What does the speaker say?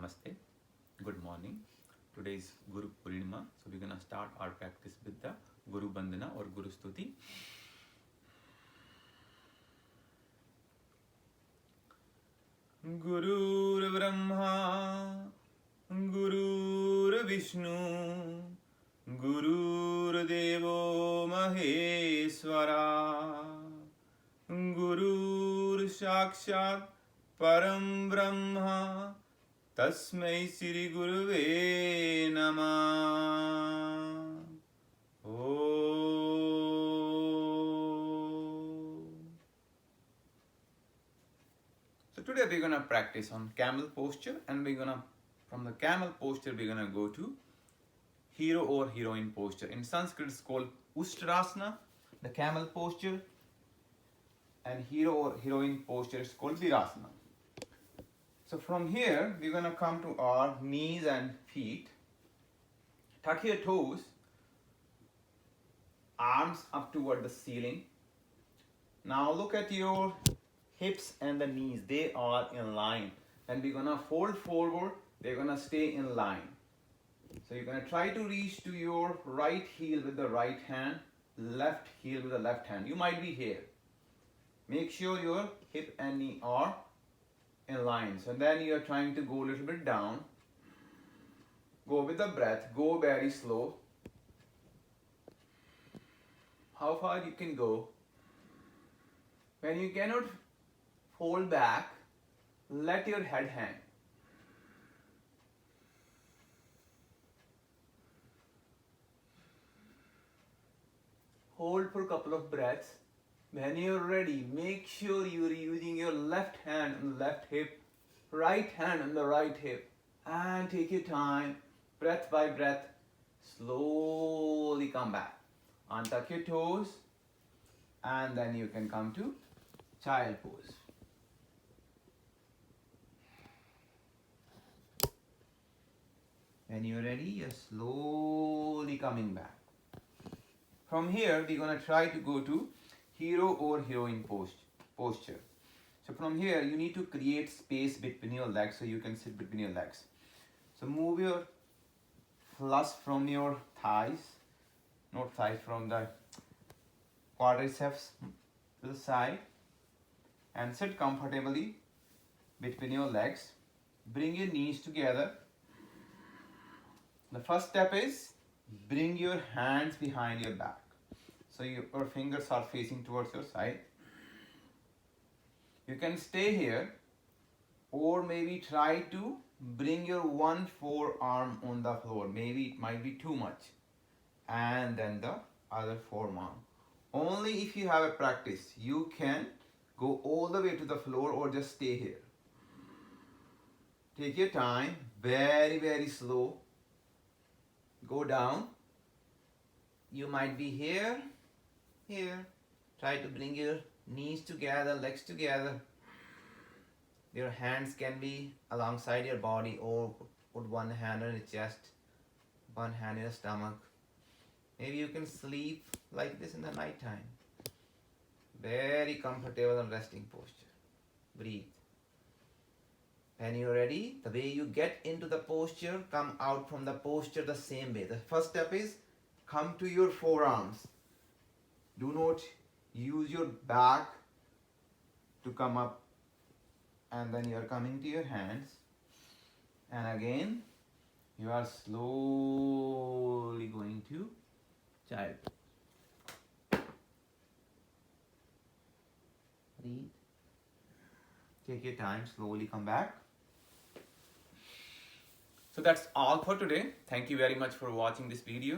Namaste, good morning. Today is Guru Purnima, so we're gonna start our practice with the Guru Bandhana or Guru Stuti. Gurur Brahma, Gurur Vishnu, Gurur Devo Maheswara, Gurur Sakshat Param Brahma, Tasmai Sri Guruve Namah. So today we're gonna practice on camel posture, and from the camel posture we're gonna go to hero or heroine posture. In Sanskrit it's called Ustrasana, the camel posture, and hero or heroine posture is called Virasana. So from here, we're going to come to our knees and feet. Tuck your toes, arms up toward the ceiling. Now look at your hips and the knees. They are in line. Then we're going to fold forward. They're going to stay in line. So you're going to try to reach to your right heel with the right hand, left heel with the left hand. You might be here. Make sure your hip and knee are in line. So then you are trying to go a little bit down. Go with the breath. Go very slow. How far you can go. When you cannot fold back, let your head hang. Hold for a couple of breaths. When you're ready, make sure you're using your left hand on the left hip, right hand on the right hip, and take your time, breath by breath, slowly come back. Untuck your toes, and then you can come to child pose. When you're ready, you're slowly coming back. From here, we're going to try to go to hero or heroine posture. So from here, you need to create space between your legs so you can sit between your legs. So move your thrust from your thighs, not thighs, from the quadriceps to the side, and sit comfortably between your legs. Bring your knees together. The first step is bring your hands behind your back. So your fingers are facing towards your side. You can stay here, or maybe try to bring your one forearm on the floor. Maybe it might be too much. And then the other forearm. Only if you have a practice, you can go all the way to the floor or just stay here. Take your time, very, very slow. Go down. You might be here. Here, try to bring your knees together, legs together. Your hands can be alongside your body, or put one hand on your chest, one hand in your stomach. Maybe you can sleep like this in the night time. Very comfortable and resting posture. Breathe. When you're ready, the way you get into the posture, come out from the posture the same way. The first step is come to your forearms. Do not use your back to come up, and then you are coming to your hands, and again you are slowly going to child. Breathe. Take your time, slowly come back. So that's all for today. Thank you very much for watching this video.